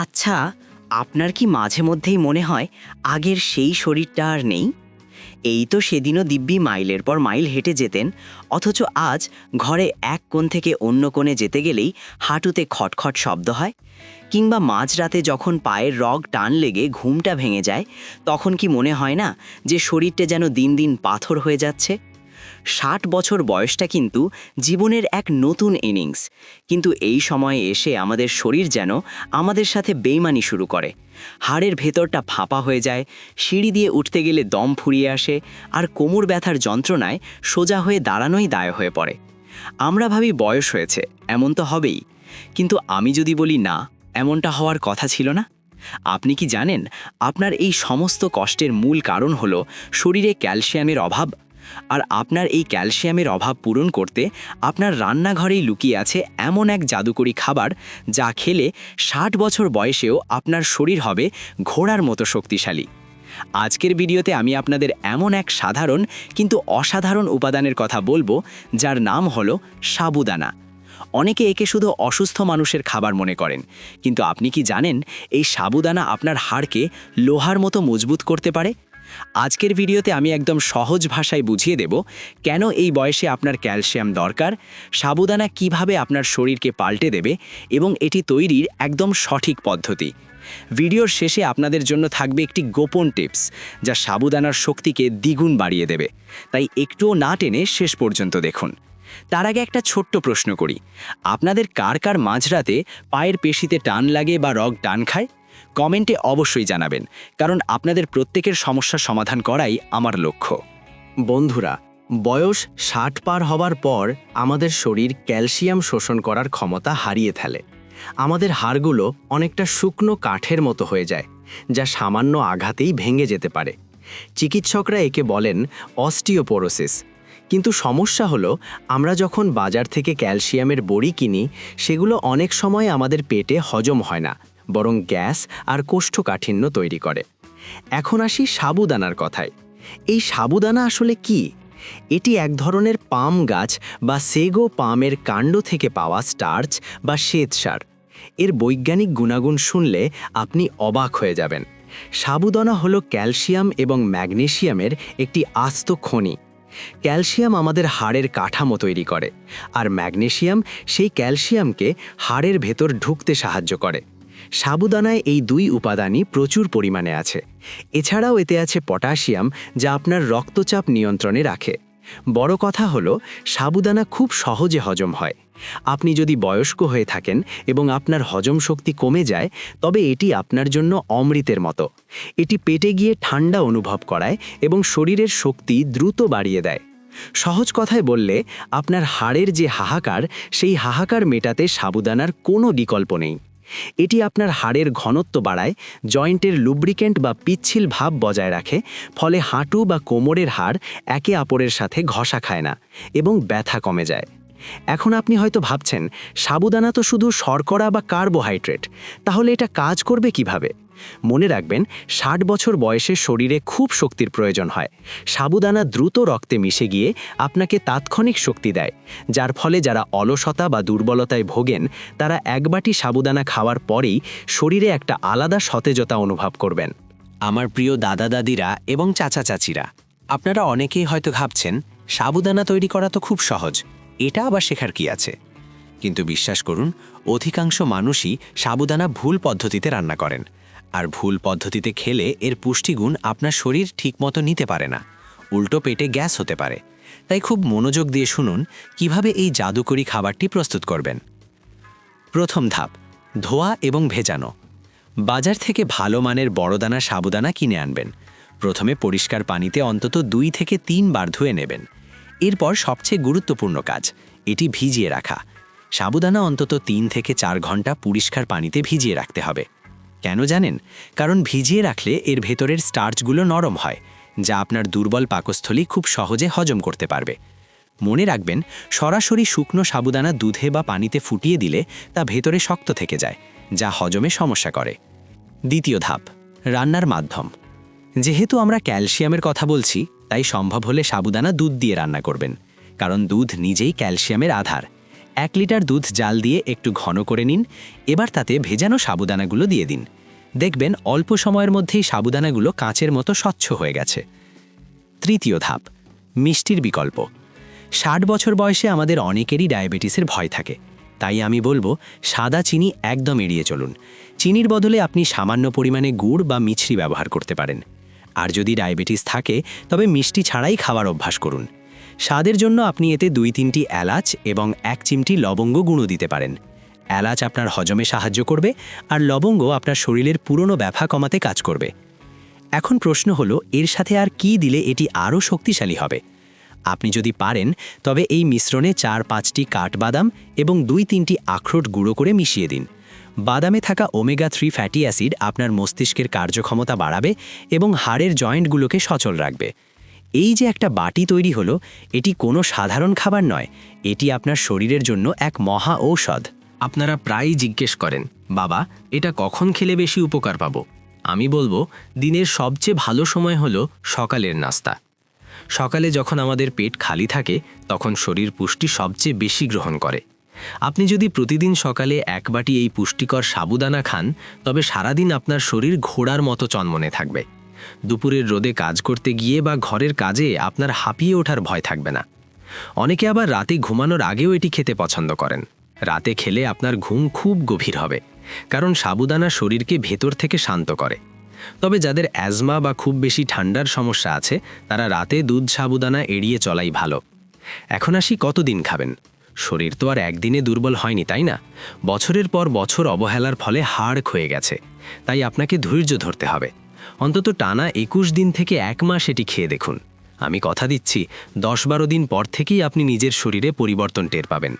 আচ্ছা, আপনার কি মাঝে মধ্যেই মনে হয় আগের সেই শরীরটা আর নেই? এই তো সেদিনও দিব্যি মাইলের পর মাইল হেঁটে যেতেন, অথচ আজ ঘরে এক কোণ থেকে অন্য কোণে যেতে গেলেই হাঁটুতে খটখট শব্দ হয়। কিংবা মাঝরাতে যখন পায়ের রগ টান লেগে ঘুমটা ভেঙে যায়, তখন কি মনে হয় না যে শরীরটা যেন দিন দিন পাথর হয়ে যাচ্ছে? ৬০ বছর বয়সটা কিন্তু জীবনের এক নতুন ইনিংস, কিন্তু এই সময়ে এসে আমাদের শরীর যেন আমাদের সাথে বেইমানি শুরু করে। হাড়ের ভেতরটা ফাঁপা হয়ে যায়, সিঁড়ি দিয়ে উঠতে গেলে দম ফুরিয়ে আসে, আর কোমর ব্যথার যন্ত্রণায় সোজা হয়ে দাঁড়ানোই দায় হয়ে পড়ে। আমরা ভাবি বয়স হয়েছে, এমন তো হবেই, কিন্তু আমি যদি বলি না, এমনটা হওয়ার কথা ছিল না। আপনি কি জানেন আপনার এই সমস্ত কষ্টের মূল কারণ হলো শরীরে ক্যালসিয়ামের অভাব? আর আপনার এই ক্যালসিয়ামের অভাব পূরণ করতে আপনার রান্নাঘরেই লুকিয়ে আছে এমন এক জাদুকরি খাবার, যা খেলে ৬০ বছর বয়সেও আপনার শরীর হবে ঘোড়ার মতো শক্তিশালী। আজকের ভিডিওতে আমি আপনাদের এমন এক সাধারণ কিন্তু অসাধারণ উপাদানের কথা বলবো, যার নাম হলো সাবুদানা। অনেকে একে শুধু অসুস্থ মানুষের খাবার মনে করেন, কিন্তু আপনি কি জানেন এই সাবুদানা আপনার হাড়কে লোহার মতো মজবুত করতে পারে? আজকের ভিডিওতে আমি একদম সহজ ভাষায় বুঝিয়ে দেব কেন এই বয়সে আপনার ক্যালসিয়াম দরকার, সাবুদানা কিভাবে আপনার শরীরকে পাল্টে দেবে, এবং এটি তৈরির একদম সঠিক পদ্ধতি। ভিডিওর শেষে আপনাদের জন্য থাকবে একটি গোপন টিপস, যা সাবুদানার শক্তিকে দ্বিগুণ বাড়িয়ে দেবে। তাই একটুও না টেনে শেষ পর্যন্ত দেখুন। তার আগে একটা ছোট্ট প্রশ্ন করি, আপনাদের কার কার মাঝরাতে পায়ের পেশিতে টান লাগে বা রগ টান খায়? কমেন্টে অবশ্যই জানাবেন, কারণ আপনাদের প্রত্যেকের সমস্যার সমাধান করাই আমার লক্ষ্য। বন্ধুরা, বয়স ৬০ পার হবার পর আমাদের শরীর ক্যালসিয়াম শোষণ করার ক্ষমতা হারিয়ে ফেলে। আমাদের হাড়গুলো অনেকটা শুকনো কাঠের মতো হয়ে যায়, যা সামান্য আঘাতেই ভেঙে যেতে পারে। চিকিৎসকরা একে বলেন অস্টিওপোরোসিস। কিন্তু সমস্যা হলো, আমরা যখন বাজার থেকে ক্যালসিয়ামের বড়ি কিনি, সেগুলো অনেক সময় আমাদের পেটে হজম হয় না, বরং গ্যাস আর কোষ্ঠকাঠিন্য তৈরি করে। এখন আসি সাবুদানার কথায়। এই সাবুদানা আসলে কি? এটি এক ধরনের পাম গাছ বা সেগো পামের কাণ্ড থেকে পাওয়া স্টার্চ বা শ্বেতসার। এর বৈজ্ঞানিক গুণাগুণ শুনলে আপনি অবাক হয়ে যাবেন। সাবুদানা হলো ক্যালসিয়াম এবং ম্যাগনেসিয়ামের একটি আস্ত খনি। ক্যালসিয়াম আমাদের হাড়ের কাঠামো তৈরি করে, আর ম্যাগনেসিয়াম সেই ক্যালসিয়ামকে হাড়ের ভেতর ঢুকতে সাহায্য করে। সাবুদানায় এই দুই উপাদানই প্রচুর পরিমাণে আছে। এছাড়াও এতে আছে পটাশিয়াম, যা আপনার রক্তচাপ নিয়ন্ত্রণে রাখে। বড় কথা হলো, সাবুদানা খুব সহজে হজম হয়। আপনি যদি বয়স্ক হয়ে থাকেন এবং আপনার হজম শক্তি কমে যায়, তবে এটি আপনার জন্য অমৃতের মতো। এটি পেটে গিয়ে ঠান্ডা অনুভব করায় এবং শরীরের শক্তি দ্রুত বাড়িয়ে দেয়। সহজ কথায় বললে, আপনার হাড়ের যে হাহাকার, সেই হাহাকার মেটাতে সাবুদানার কোনো বিকল্প নেই। এটি আপনার হাড়ের ঘনত্ব বাড়ায়, জয়েন্টের লুব্রিকেন্ট বা পিচ্ছিল ভাব বজায় রাখে, ফলে হাঁটু বা কোমরের হাড় একে অপরের সাথে ঘষা খায় না এবং ব্যথা কমে যায়। এখন আপনি হয়তো ভাবছেন, সাবুদানা তো শুধু শর্করা বা কার্বোহাইড্রেট, তাহলে এটা কাজ করবে কিভাবে? মনে রাখবেন, ৬০ বছর বয়সে শরীরে খুব শক্তির প্রয়োজন হয়। সাবুদানা দ্রুত রক্তে মিশে গিয়ে আপনাকে তাৎক্ষণিক শক্তি দেয়, যার ফলে যারা অলসতা বা দুর্বলতায় ভোগেন, তারা এক বাটি সাবুদানা খাওয়ার পরেই শরীরে একটা আলাদা সতেজতা অনুভব করবেন। আমার প্রিয় দাদা দাদিরা এবং চাচা চাচিরা, আপনারা অনেকেই হয়তো ভাবছেন, সাবুদানা তৈরি করা তো খুব সহজ, এটা আবার শেখার কি আছে? কিন্তু বিশ্বাস করুন, অধিকাংশ মানুষই সাবুদানা ভুল পদ্ধতিতে রান্না করেন, আর ভুল পদ্ধতিতে খেলে এর পুষ্টিগুণ আপনার শরীর ঠিকমতো নিতে পারে না, উল্টো পেটে গ্যাস হতে পারে। তাই খুব মনোযোগ দিয়ে শুনুন কিভাবে এই জাদুকরি খাবারটি প্রস্তুত করবেন। প্রথম ধাপ, ধোয়া এবং ভেজানো। বাজার থেকে ভালো মানের বড়দানা সাবুদানা কিনে আনবেন। প্রথমে পরিষ্কার পানিতে অন্তত 2 থেকে 3 বার ধুয়ে নেবেন। এরপর সবচেয়ে গুরুত্বপূর্ণ কাজ, এটি ভিজিয়ে রাখা। সাবুদানা অন্তত 3 থেকে 4 ঘন্টা পরিষ্কার পানিতে ভিজিয়ে রাখতে হবে। কেন জানেন? কারণ ভিজিয়ে রাখলে এর ভেতরের স্টার্চগুলো নরম হয়, যা আপনার দুর্বল পাকস্থলী খুব সহজে হজম করতে পারবে। মনে রাখবেন, সরাসরি শুকনো সাবুদানা দুধে বা পানিতে ফুটিয়ে দিলে তা ভেতরে শক্ত থেকে যায়, যা হজমে সমস্যা করে। দ্বিতীয় ধাপ, রান্নার মাধ্যম। যেহেতু আমরা ক্যালসিয়ামের কথা বলছি, তাই সম্ভব হলে সাবুদানা দুধ দিয়ে রান্না করবেন, কারণ দুধ নিজেই ক্যালসিয়ামের আধার। 1 লিটার দুধ জাল দিয়ে একটু ঘন করে নিন। এবার তাতে ভেজানো সাবুদানাগুলো দিয়ে দিন। দেখবেন অল্প সময়ের মধ্যেই সাবুদানাগুলো কাঁচের মতো স্বচ্ছ হয়ে গেছে। তৃতীয় ধাপ, মিষ্টির বিকল্প। 60 বছর বয়সে আমাদের অনেকেরই ডায়াবেটিসের ভয় থাকে, তাই আমি বলবো সাদা চিনি একদম এড়িয়ে চলুন। চিনির বদলে আপনি সামান্য পরিমাণে গুড় বা মিছরি ব্যবহার করতে পারেন। আর যদি ডায়াবেটিস থাকে তবে মিষ্টি ছাড়াই খাওয়ার অভ্যাস করুন। স্বাদের জন্য আপনি এতে 2-3টি এলাচ এবং 1 চিমটি লবঙ্গ গুঁড়ো দিতে পারেন। এলাচ আপনার হজমে সাহায্য করবে, আর লবঙ্গ আপনার শরীরের পুরনো ব্যথা কমাতে কাজ করবে। এখন প্রশ্ন হলো, এর সাথে আর কি দিলে এটি আরও শক্তিশালী হবে? আপনি যদি পারেন তবে এই মিশ্রণে 4-5টি কাঠবাদাম এবং 2-3টি আখরোট গুঁড়ো করে মিশিয়ে দিন। বাদামে থাকা ওমেগা-3 ফ্যাটি অ্যাসিড আপনার মস্তিষ্কের কার্যক্ষমতা বাড়াবে এবং হাড়ের জয়েন্টগুলোকে সচল রাখবে। এই যে একটা বাটি তৈরি হলো, এটি কোনো সাধারণ খাবার নয়, এটি আপনার শরীরের জন্য এক মহা ঔষধ। আপনারা প্রায়ই জিজ্ঞেস করেন, বাবা এটা কখন খেলে বেশি উপকার পাবো? আমি বলবো দিনের সবচেয়ে ভালো সময় হলো সকালের নাস্তা। সকালে যখন আমাদের পেট খালি থাকে তখন শরীর পুষ্টি সবচেয়ে বেশি গ্রহণ করে। আপনি যদি প্রতিদিন সকালে 1 বাটি এই পুষ্টিকর সাবুদানা খান তবে সারাদিন আপনার শরীর ঘোড়ার মতো চনমনে থাকবে। দুপুরের রোদে কাজ করতে গিয়ে বা ঘরের কাজে আপনার হাঁপিয়ে ওঠার ভয় থাকবে না। অনেকে আবার রাতে ঘুমানোর আগেও এটি খেতে পছন্দ করেন। রাতে খেলে আপনার ঘুম খুব গভীর হবে, কারণ সাবুদানা শরীরকে ভেতর থেকে শান্ত করে। তবে যাদের অ্যাজমা বা খুব বেশি ঠান্ডার সমস্যা আছে তারা রাতে দুধ সাবুদানা এড়িয়ে চলাই ভালো। এখন আসি, কতদিন খাবেন? শরীর তো আর একদিনে দুর্বল হয়নি, তাই না? বছরের পর বছর অবহেলার ফলে হাড় ক্ষয়ে গেছে, তাই আপনাকে ধৈর্য ধরতে হবে। অন্তত টানা 21 দিন থেকে 1 মাস এটি খেয়ে দেখুন। আমি কথা দিচ্ছি 10-12 দিন পর থেকেই আপনি নিজের শরীরে পরিবর্তন টের পাবেন।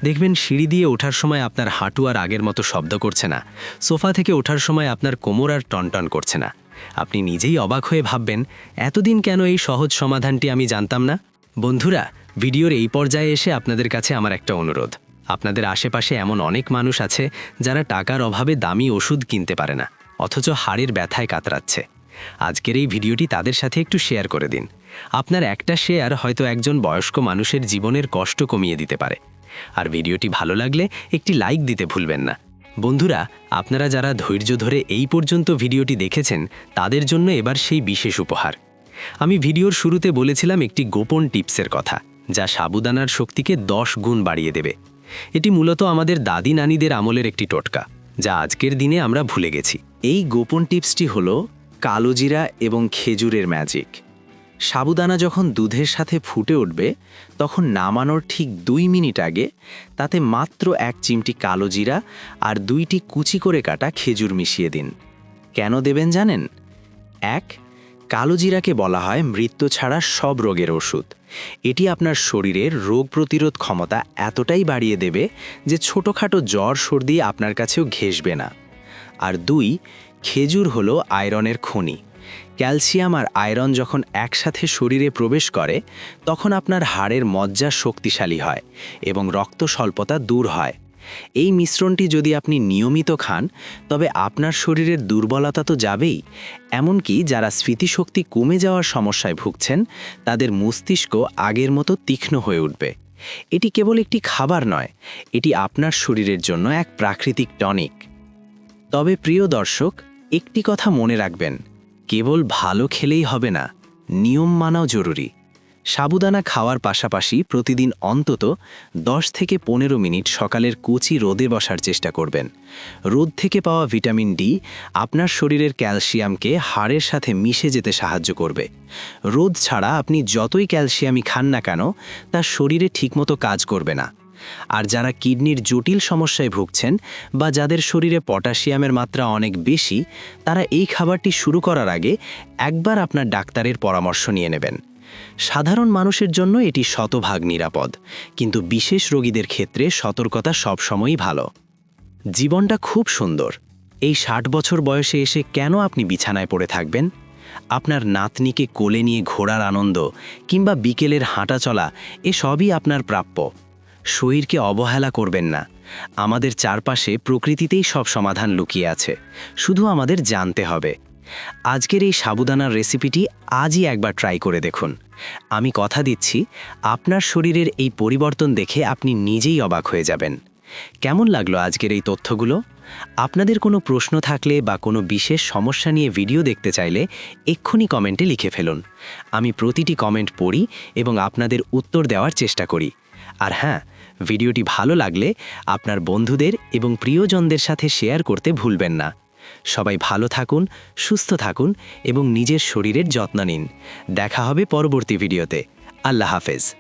দেখবেন সিঁড়ি দিয়ে ওঠার সময় আপনার হাঁটু আর আগের মতো শব্দ করছে না, সোফা থেকে ওঠার সময় আপনার কোমর আর টনটন করছে না। আপনি নিজেই অবাক হয়ে ভাববেন, এতদিন কেন এই সহজ সমাধানটি আমি জানতাম না? বন্ধুরা, ভিডিওর এই পর্যায়ে এসে আপনাদের কাছে আমার একটা অনুরোধ। আপনাদের আশেপাশে এমন অনেক মানুষ আছে যারা টাকার অভাবে দামি ওষুধ কিনতে পারে না, অথচ হাড়ের ব্যথায় কাতরাচ্ছে। আজকের এই ভিডিওটি তাদের সাথে একটু শেয়ার করে দিন। আপনার একটা শেয়ার হয়তো একজন বয়স্ক মানুষের জীবনের কষ্ট কমিয়ে দিতে পারে। আর ভিডিওটি ভালো লাগলে একটি লাইক দিতে ভুলবেন না। বন্ধুরা, আপনারা যারা ধৈর্য ধরে এই পর্যন্ত ভিডিওটি দেখেছেন তাদের জন্য এবার সেই বিশেষ উপহার। আমি ভিডিওর শুরুতে বলেছিলাম একটি গোপন টিপসের কথা, যা সাবুদানার শক্তিকে 10 গুণ বাড়িয়ে দেবে। এটি মূলত আমাদের দাদি নানিদের আমলের একটি টোটকা, যা আজকের দিনে আমরা ভুলে গেছি। এই গোপন টিপসটি হলো কালোজিরা এবং খেজুরের ম্যাজিক। সাবুদানা যখন দুধের সাথে ফুটে উঠবে তখন নামানোর ঠিক 2 মিনিট আগে তাতে মাত্র 1 চিমটি কালোজিরা আর 2টি কুচি করে কাটা খেজুর মিশিয়ে দিন। কেন দেবেন জানেন? 1, কালোজিরাকে বলা হয় মৃত্যু ছাড়া সব রোগের ওষুধ। এটি আপনার শরীরের রোগ প্রতিরোধ ক্ষমতা এতটাই বাড়িয়ে দেবে যে ছোটোখাটো জ্বর সর্দি আপনার কাছেও ঘেঁষবে না। আর 2, খেজুর হলো আয়রনের খনি। ক্যালসিয়াম আর আয়রন যখন একসাথে শরীরে প্রবেশ করে তখন আপনার হাড়ের মজ্জা শক্তিশালী হয় এবং রক্ত স্বল্পতা দূর হয়। এই মিশ্রণটি যদি আপনি নিয়মিত খান তবে আপনার শরীরের দুর্বলতা তো যাবেই, এমনকি যারা স্মৃতিশক্তি কমে যাওয়ার সমস্যায় ভুগছেন তাদের মস্তিষ্ক আগের মতো তীক্ষ্ণ হয়ে উঠবে। এটি কেবল একটি খাবার নয়, এটি আপনার শরীরের জন্য এক প্রাকৃতিক টনিক। তবে প্রিয় দর্শক, একটি কথা মনে রাখবেন, কেবল ভালো খেলেই হবে না, নিয়ম মানাও জরুরি। সাবুদানা খাওয়ার পাশাপাশি প্রতিদিন অন্তত 10 থেকে 15 মিনিট সকালের কচি রোদে বসার চেষ্টা করবেন। রোদ থেকে পাওয়া ভিটামিন ডি আপনার শরীরের ক্যালসিয়ামকে হাড়ের সাথে মিশে যেতে সাহায্য করবে। রোদ ছাড়া আপনি যতই ক্যালসিয়ামই খান না কেন তা শরীরে ঠিকমতো কাজ করবে না। আর যারা কিডনির জটিল সমস্যায় ভুগছেন বা যাদের শরীরে পটাশিয়ামের মাত্রা অনেক বেশি, তারা এই খাবারটি শুরু করার আগে একবার আপনার ডাক্তারের পরামর্শ নিয়ে নেবেন। সাধারণ মানুষের জন্য এটি শতভাগ নিরাপদ, কিন্তু বিশেষ রোগীদের ক্ষেত্রে সতর্কতা সবসময়ই ভালো। জীবনটা খুব সুন্দর। এই 60 বছর বয়সে এসে কেন আপনি বিছানায় পড়ে থাকবেন? আপনার নাতনিকে কোলে নিয়ে ঘোরার আনন্দ কিংবা বিকেলের হাঁটা চলা এসবই আপনার প্রাপ্য। শরীরকে অবহেলা করবেন না। আমাদের চারপাশে প্রকৃতিতেই সব সমাধান লুকিয়ে আছে, শুধু আমাদের জানতে হবে। আজকের এই সাবুদানার রেসিপিটি আজই একবার ট্রাই করে দেখুন। আমি কথা দিচ্ছি, আপনার শরীরের এই পরিবর্তন দেখে আপনি নিজেই অবাক হয়ে যাবেন। কেমন লাগলো আজকের এই তথ্যগুলো? আপনাদের কোনো প্রশ্ন থাকলে বা কোনো বিশেষ সমস্যা নিয়ে ভিডিও দেখতে চাইলে এক্ষুনি কমেন্টে লিখে ফেলুন। আমি প্রতিটি কমেন্ট পড়ি এবং আপনাদের উত্তর দেওয়ার চেষ্টা করি। আর হ্যাঁ, ভিডিওটি ভালো লাগলে আপনার বন্ধুদের এবং প্রিয়জনদের সাথে শেয়ার করতে ভুলবেন না। সবাই ভালো থাকুন, সুস্থ থাকুন এবং নিজের শরীরের যত্ন নিন। দেখা হবে পরবর্তী ভিডিওতে। আল্লাহ হাফেজ।